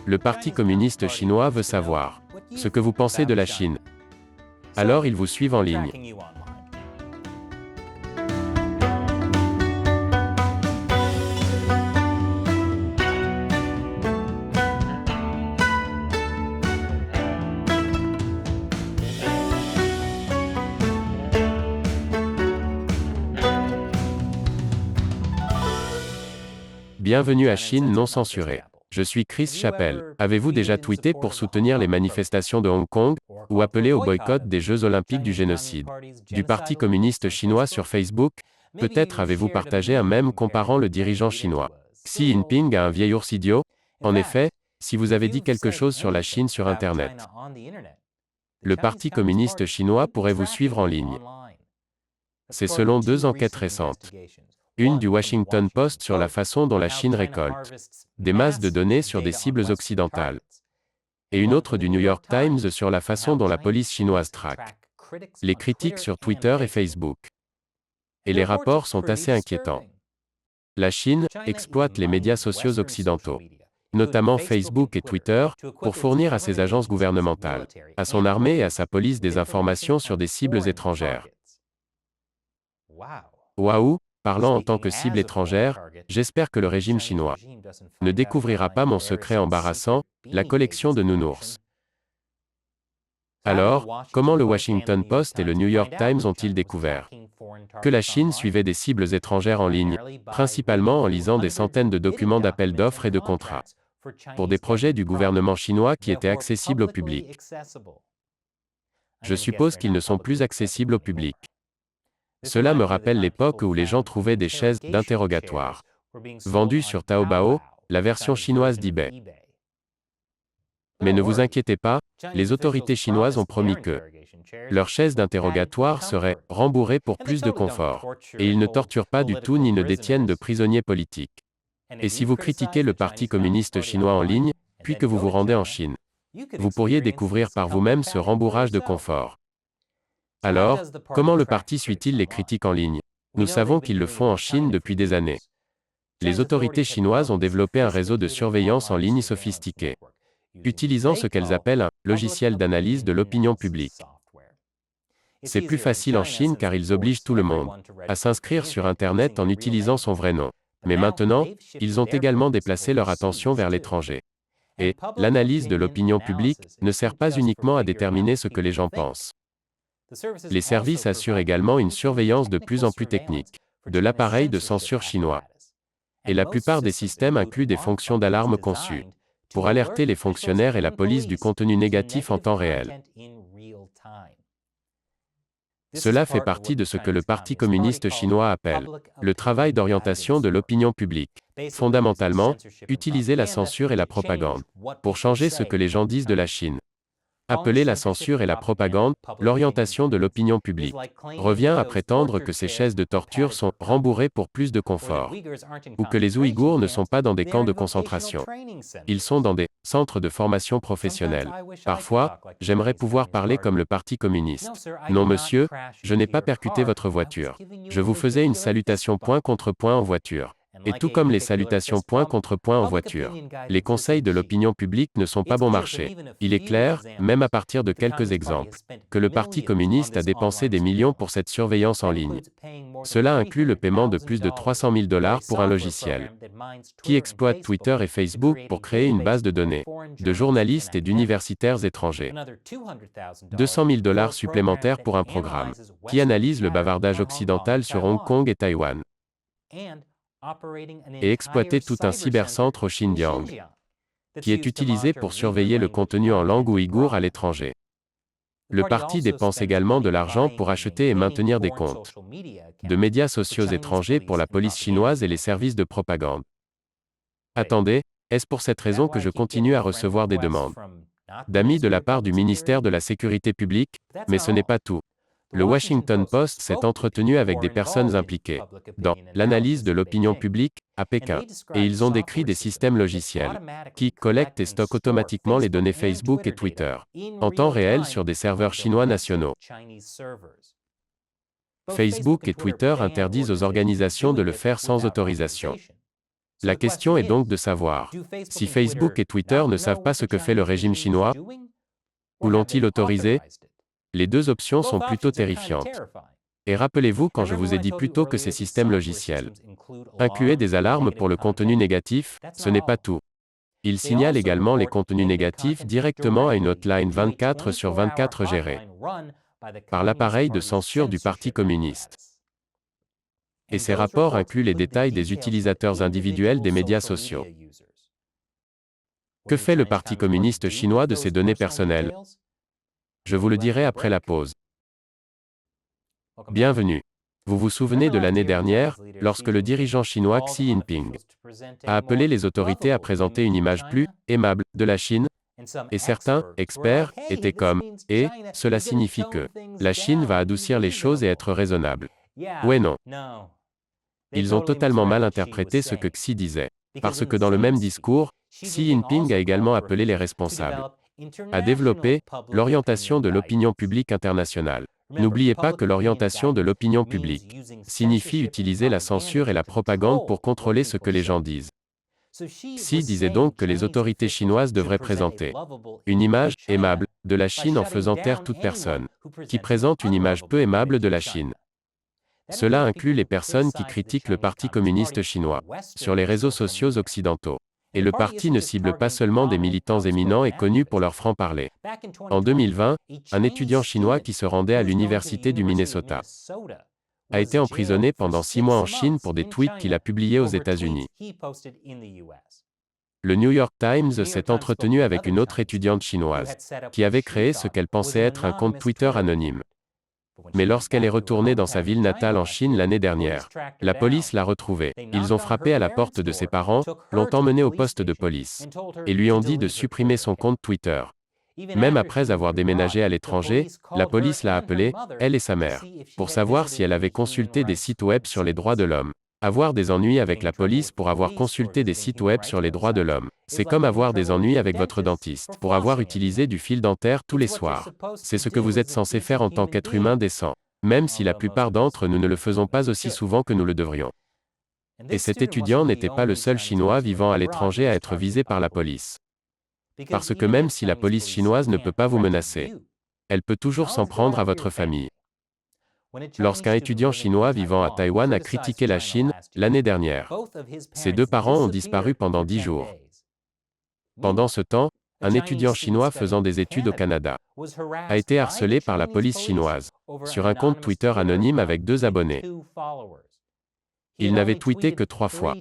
Le Parti communiste chinois veut savoir ce que vous pensez de la Chine. Alors ils vous suivent en ligne. Bienvenue à Chine non censurée. Je suis Chris Chappell. Avez-vous déjà tweeté pour soutenir les manifestations de Hong Kong, ou appelé au boycott des Jeux olympiques du génocide du Parti communiste chinois sur Facebook? Peut-être avez-vous partagé un mème comparant le dirigeant chinois Xi Jinping à un vieil ours idiot? En effet, si vous avez dit quelque chose sur la Chine sur Internet, le Parti communiste chinois pourrait vous suivre en ligne. C'est selon deux enquêtes récentes. Une du Washington Post sur la façon dont la Chine récolte des masses de données sur des cibles occidentales. Et une autre du New York Times sur la façon dont la police chinoise traque les critiques sur Twitter et Facebook. Et les rapports sont assez inquiétants. La Chine exploite les médias sociaux occidentaux, notamment Facebook et Twitter, pour fournir à ses agences gouvernementales, à son armée et à sa police des informations sur des cibles étrangères. Waouh! Parlant en tant que cible étrangère, j'espère que le régime chinois ne découvrira pas mon secret embarrassant, la collection de nounours. Alors, comment le Washington Post et le New York Times ont-ils découvert que la Chine suivait des cibles étrangères en ligne, principalement en lisant des centaines de documents d'appels d'offres et de contrats pour des projets du gouvernement chinois qui étaient accessibles au public? Je suppose qu'ils ne sont plus accessibles au public. Cela me rappelle l'époque où les gens trouvaient des chaises d'interrogatoire vendues sur Taobao, la version chinoise d'eBay. Mais ne vous inquiétez pas, les autorités chinoises ont promis que leurs chaises d'interrogatoire seraient rembourrées pour plus de confort. Et ils ne torturent pas du tout ni ne détiennent de prisonniers politiques. Et si vous critiquez le Parti communiste chinois en ligne, puis que vous vous rendez en Chine, vous pourriez découvrir par vous-même ce rembourrage de confort. Alors, comment le parti suit-il les critiques en ligne? Nous savons qu'ils le font en Chine depuis des années. Les autorités chinoises ont développé un réseau de surveillance en ligne sophistiqué, utilisant ce qu'elles appellent un logiciel d'analyse de l'opinion publique. C'est plus facile en Chine car ils obligent tout le monde à s'inscrire sur Internet en utilisant son vrai nom. Mais maintenant, ils ont également déplacé leur attention vers l'étranger. Et l'analyse de l'opinion publique ne sert pas uniquement à déterminer ce que les gens pensent. Les services assurent également une surveillance de plus en plus technique de l'appareil de censure chinois. Et la plupart des systèmes incluent des fonctions d'alarme conçues pour alerter les fonctionnaires et la police du contenu négatif en temps réel. Cela fait partie de ce que le Parti communiste chinois appelle le travail d'orientation de l'opinion publique. Fondamentalement, utiliser la censure et la propagande pour changer ce que les gens disent de la Chine. Appeler la censure et la propagande l'orientation de l'opinion publique revient à prétendre que ces chaises de torture sont rembourrées pour plus de confort, ou que les Ouïghours ne sont pas dans des camps de concentration. Ils sont dans des centres de formation professionnelle. Parfois, j'aimerais pouvoir parler comme le Parti communiste. Non monsieur, je n'ai pas percuté votre voiture. Je vous faisais une salutation point contre point en voiture. Et tout comme les salutations point contre point en voiture, les conseils de l'opinion publique ne sont pas bon marché. Il est clair, même à partir de quelques exemples, que le Parti communiste a dépensé des millions pour cette surveillance en ligne. Cela inclut le paiement de plus de 300 000 $ pour un logiciel qui exploite Twitter et Facebook pour créer une base de données de journalistes et d'universitaires étrangers. 200 000 $ supplémentaires pour un programme qui analyse le bavardage occidental sur Hong Kong et Taïwan. Et exploiter tout un cybercentre au Xinjiang, qui est utilisé pour surveiller le contenu en langue ouïghour à l'étranger. Le parti dépense également de l'argent pour acheter et maintenir des comptes de médias sociaux étrangers pour la police chinoise et les services de propagande. Attendez, est-ce pour cette raison que je continue à recevoir des demandes d'amis de la part du ministère de la Sécurité publique? Mais ce n'est pas tout. Le Washington Post s'est entretenu avec des personnes impliquées dans l'analyse de l'opinion publique à Pékin, et ils ont décrit des systèmes logiciels qui collectent et stockent automatiquement les données Facebook et Twitter en temps réel sur des serveurs chinois nationaux. Facebook et Twitter interdisent aux organisations de le faire sans autorisation. La question est donc de savoir si Facebook et Twitter ne savent pas ce que fait le régime chinois, ou l'ont-ils autorisé? Les deux options sont plutôt terrifiantes. Et rappelez-vous quand je vous ai dit plus tôt que ces systèmes logiciels incluaient des alarmes pour le contenu négatif, ce n'est pas tout. Ils signalent également les contenus négatifs directement à une hotline 24 sur 24 gérée par l'appareil de censure du Parti communiste. Et ces rapports incluent les détails des utilisateurs individuels des médias sociaux. Que fait le Parti communiste chinois de ces données personnelles? Je vous le dirai après la pause. Bienvenue. Vous vous souvenez de l'année dernière, lorsque le dirigeant chinois Xi Jinping a appelé les autorités à présenter une image plus aimable de la Chine, et certains experts étaient comme et cela signifie que la Chine va adoucir les choses et être raisonnable. Ouais non. Ils ont totalement mal interprété ce que Xi disait. Parce que dans le même discours, Xi Jinping a également appelé les responsables à développer l'orientation de l'opinion publique internationale. N'oubliez pas que l'orientation de l'opinion publique signifie utiliser la censure et la propagande pour contrôler ce que les gens disent. Xi disait donc que les autorités chinoises devraient présenter une image aimable de la Chine en faisant taire toute personne qui présente une image peu aimable de la Chine. Cela inclut les personnes qui critiquent le Parti communiste chinois sur les réseaux sociaux occidentaux. Et le parti ne cible pas seulement des militants éminents et connus pour leur franc-parler. En 2020, un étudiant chinois qui se rendait à l'université du Minnesota a été emprisonné pendant 6 mois en Chine pour des tweets qu'il a publiés aux États-Unis. Le New York Times s'est entretenu avec une autre étudiante chinoise qui avait créé ce qu'elle pensait être un compte Twitter anonyme. Mais lorsqu'elle est retournée dans sa ville natale en Chine l'année dernière, la police l'a retrouvée. Ils ont frappé à la porte de ses parents, l'ont emmenée au poste de police et lui ont dit de supprimer son compte Twitter. Même après avoir déménagé à l'étranger, la police l'a appelée, elle et sa mère, pour savoir si elle avait consulté des sites web sur les droits de l'homme. Avoir des ennuis avec la police pour avoir consulté des sites web sur les droits de l'homme, c'est comme avoir des ennuis avec votre dentiste pour avoir utilisé du fil dentaire tous les soirs. C'est ce que vous êtes censé faire en tant qu'être humain décent, même si la plupart d'entre nous ne le faisons pas aussi souvent que nous le devrions. Et cet étudiant n'était pas le seul Chinois vivant à l'étranger à être visé par la police. Parce que même si la police chinoise ne peut pas vous menacer, elle peut toujours s'en prendre à votre famille. Lorsqu'un étudiant chinois vivant à Taïwan a critiqué la Chine, l'année dernière, ses deux parents ont disparu pendant 10 jours. Pendant ce temps, un étudiant chinois faisant des études au Canada a été harcelé par la police chinoise sur un compte Twitter anonyme avec 2 abonnés. Il n'avait tweeté que 3 fois.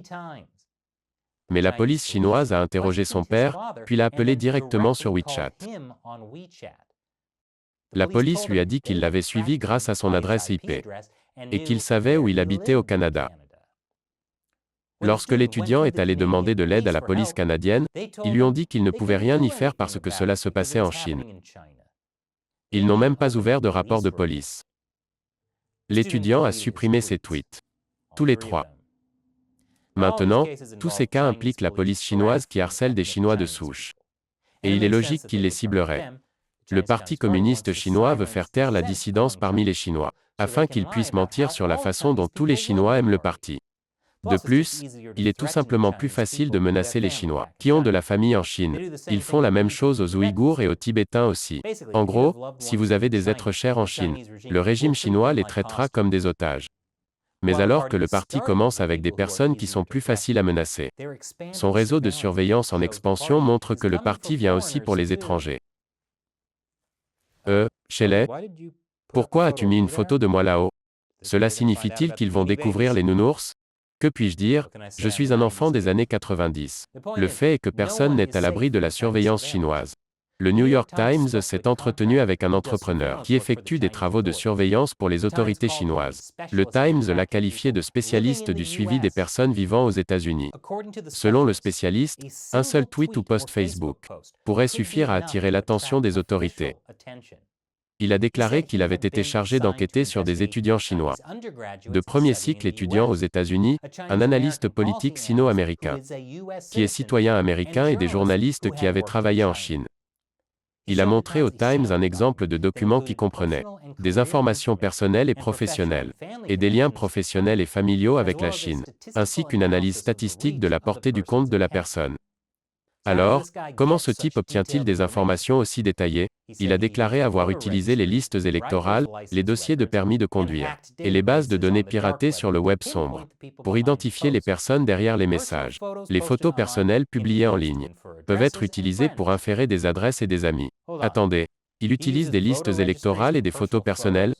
Mais la police chinoise a interrogé son père, puis l'a appelé directement sur WeChat. La police lui a dit qu'il l'avait suivi grâce à son adresse IP et qu'il savait où il habitait au Canada. Lorsque l'étudiant est allé demander de l'aide à la police canadienne, ils lui ont dit qu'ils ne pouvaient rien y faire parce que cela se passait en Chine. Ils n'ont même pas ouvert de rapport de police. L'étudiant a supprimé ses tweets. Tous les 3. Maintenant, tous ces cas impliquent la police chinoise qui harcèle des Chinois de souche. Et il est logique qu'il les ciblerait. Le Parti communiste chinois veut faire taire la dissidence parmi les Chinois, afin qu'ils puissent mentir sur la façon dont tous les Chinois aiment le parti. De plus, il est tout simplement plus facile de menacer les Chinois, qui ont de la famille en Chine. Ils font la même chose aux Ouïghours et aux Tibétains aussi. En gros, si vous avez des êtres chers en Chine, le régime chinois les traitera comme des otages. Mais alors que le parti commence avec des personnes qui sont plus faciles à menacer, son réseau de surveillance en expansion montre que le parti vient aussi pour les étrangers. Shelley, pourquoi as-tu mis une photo de moi là-haut? Cela signifie-t-il qu'ils vont découvrir les nounours? Que puis-je dire? Je suis un enfant des années 90. Le fait est que personne n'est à l'abri de la surveillance chinoise. Le New York Times s'est entretenu avec un entrepreneur qui effectue des travaux de surveillance pour les autorités chinoises. Le Times l'a qualifié de spécialiste du suivi des personnes vivant aux États-Unis. Selon le spécialiste, un seul tweet ou post Facebook pourrait suffire à attirer l'attention des autorités. Il a déclaré qu'il avait été chargé d'enquêter sur des étudiants chinois de premier cycle étudiants aux États-Unis, un analyste politique sino-américain qui est citoyen américain et des journalistes qui avaient travaillé en Chine. Il a montré au Times un exemple de document qui comprenait des informations personnelles et professionnelles, et des liens professionnels et familiaux avec la Chine, ainsi qu'une analyse statistique de la portée du compte de la personne. Alors, comment ce type obtient-il des informations aussi détaillées? Il a déclaré avoir utilisé les listes électorales, les dossiers de permis de conduire, et les bases de données piratées sur le web sombre, pour identifier les personnes derrière les messages. Les photos personnelles publiées en ligne peuvent être utilisées pour inférer des adresses et des amis. Attendez, il utilise des listes électorales et des photos personnelles?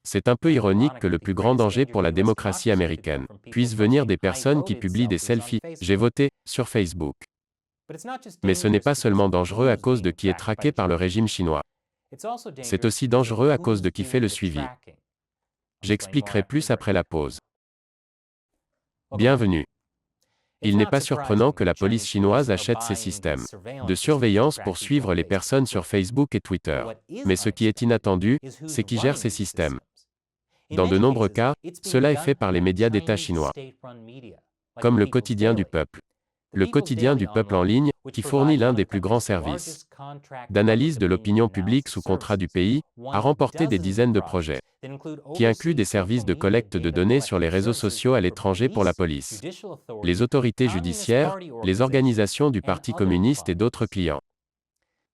C'est un peu ironique que le plus grand danger pour la démocratie américaine puisse venir des personnes qui publient des selfies « J'ai voté » sur Facebook. Mais ce n'est pas seulement dangereux à cause de qui est traqué par le régime chinois. C'est aussi dangereux à cause de qui fait le suivi. J'expliquerai plus après la pause. Bienvenue. Il n'est pas surprenant que la police chinoise achète ces systèmes de surveillance pour suivre les personnes sur Facebook et Twitter. Mais ce qui est inattendu, c'est qui gère ces systèmes. Dans de nombreux cas, cela est fait par les médias d'État chinois, comme le quotidien du peuple. Le quotidien du peuple en ligne, qui fournit l'un des plus grands services d'analyse de l'opinion publique sous contrat du pays, a remporté des dizaines de projets, qui incluent des services de collecte de données sur les réseaux sociaux à l'étranger pour la police, les autorités judiciaires, les organisations du Parti communiste et d'autres clients.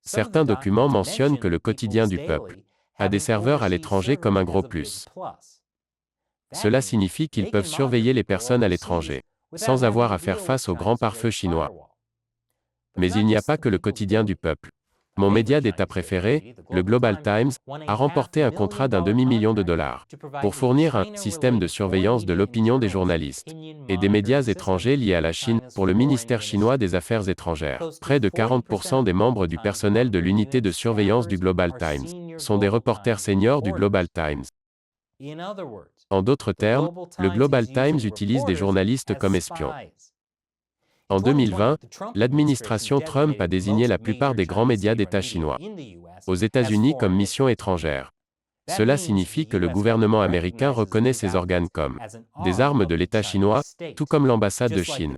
Certains documents mentionnent que le quotidien du peuple a des serveurs à l'étranger comme un gros plus. Cela signifie qu'ils peuvent surveiller les personnes à l'étranger, sans avoir à faire face aux grands pare-feux chinois. Mais il n'y a pas que le quotidien du peuple. Mon média d'État préféré, le Global Times, a remporté un contrat d'1 demi-million de dollars pour fournir un système de surveillance de l'opinion des journalistes et des médias étrangers liés à la Chine pour le ministère chinois des Affaires étrangères. Près de 40% des membres du personnel de l'unité de surveillance du Global Times sont des reporters seniors du Global Times. En d'autres termes, le Global Times utilise des journalistes comme espions. En 2020, l'administration Trump a désigné la plupart des grands médias d'État chinois aux États-Unis comme mission étrangère. Cela signifie que le gouvernement américain reconnaît ces organes comme des armes de l'État chinois, tout comme l'ambassade de Chine.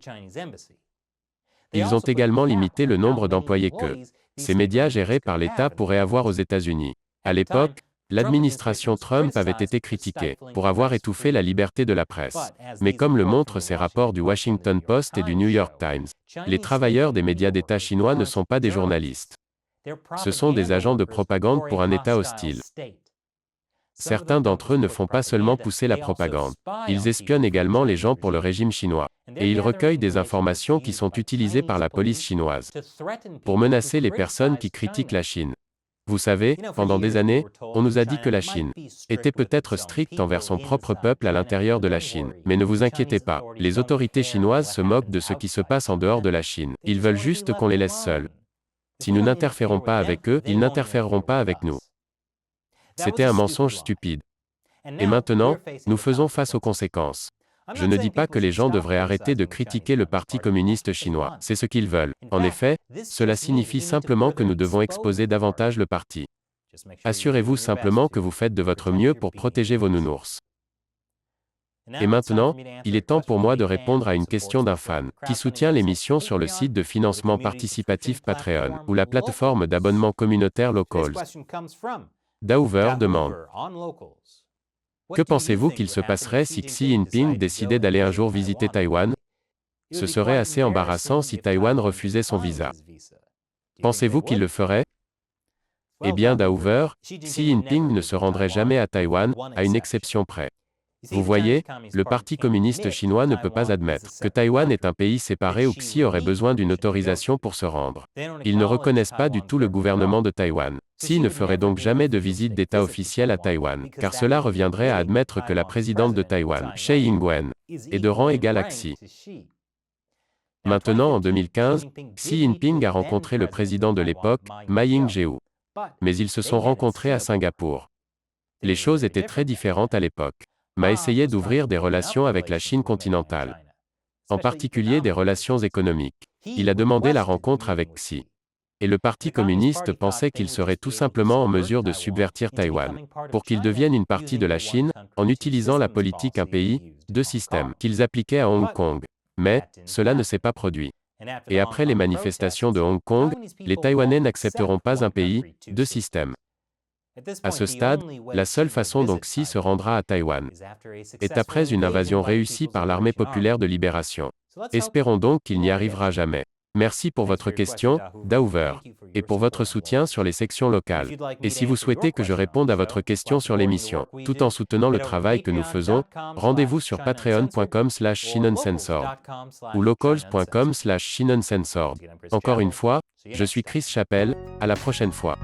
Ils ont également limité le nombre d'employés que ces médias gérés par l'État pourraient avoir aux États-Unis. À l'époque, l'administration Trump avait été critiquée pour avoir étouffé la liberté de la presse. Mais comme le montrent ces rapports du Washington Post et du New York Times, les travailleurs des médias d'État chinois ne sont pas des journalistes. Ce sont des agents de propagande pour un État hostile. Certains d'entre eux ne font pas seulement pousser la propagande, ils espionnent également les gens pour le régime chinois. Et ils recueillent des informations qui sont utilisées par la police chinoise pour menacer les personnes qui critiquent la Chine. Vous savez, pendant des années, on nous a dit que la Chine était peut-être stricte envers son propre peuple à l'intérieur de la Chine. Mais ne vous inquiétez pas, les autorités chinoises se moquent de ce qui se passe en dehors de la Chine. Ils veulent juste qu'on les laisse seuls. Si nous n'interférons pas avec eux, ils n'interféreront pas avec nous. C'était un mensonge stupide. Et maintenant, nous faisons face aux conséquences. Je ne dis pas que les gens devraient arrêter de critiquer le Parti communiste chinois, c'est ce qu'ils veulent. En effet, cela signifie simplement que nous devons exposer davantage le parti. Assurez-vous simplement que vous faites de votre mieux pour protéger vos nounours. Et maintenant, il est temps pour moi de répondre à une question d'un fan, qui soutient l'émission sur le site de financement participatif Patreon, ou la plateforme d'abonnement communautaire Locals. Daover demande: que pensez-vous qu'il se passerait si Xi Jinping décidait d'aller un jour visiter Taïwan? Ce serait assez embarrassant si Taïwan refusait son visa. Pensez-vous qu'il le ferait? Eh bien, Daover, Xi Jinping ne se rendrait jamais à Taïwan, à une exception près. Vous voyez, le Parti communiste chinois ne peut pas admettre que Taïwan est un pays séparé où Xi aurait besoin d'une autorisation pour se rendre. Ils ne reconnaissent pas du tout le gouvernement de Taïwan. Xi ne ferait donc jamais de visite d'État officielle à Taïwan, car cela reviendrait à admettre que la présidente de Taïwan, Tsai Ing-wen, est de rang égal à Xi. Maintenant, en 2015, Xi Jinping a rencontré le président de l'époque, Ma Ying-jeou. Mais ils se sont rencontrés à Singapour. Les choses étaient très différentes à l'époque. Ma essayait d'ouvrir des relations avec la Chine continentale, en particulier des relations économiques. Il a demandé la rencontre avec Xi. Et le Parti communiste pensait qu'il serait tout simplement en mesure de subvertir Taïwan, pour qu'il devienne une partie de la Chine, en utilisant la politique un pays, deux systèmes, qu'ils appliquaient à Hong Kong. Mais, cela ne s'est pas produit. Et après les manifestations de Hong Kong, les Taïwanais n'accepteront pas un pays, deux systèmes. À ce stade, la seule façon dont Xi se rendra à Taïwan est après une invasion réussie par l'Armée populaire de libération. Espérons donc qu'il n'y arrivera jamais. Merci pour votre question, Daover, et pour votre soutien sur les sections locales. Et si vous souhaitez que je réponde à votre question sur l'émission, tout en soutenant le travail que nous faisons, rendez-vous sur patreon.com/shinonsensored ou locals.com/shinonsensored. Encore une fois, je suis Chris Chappell, à la prochaine fois.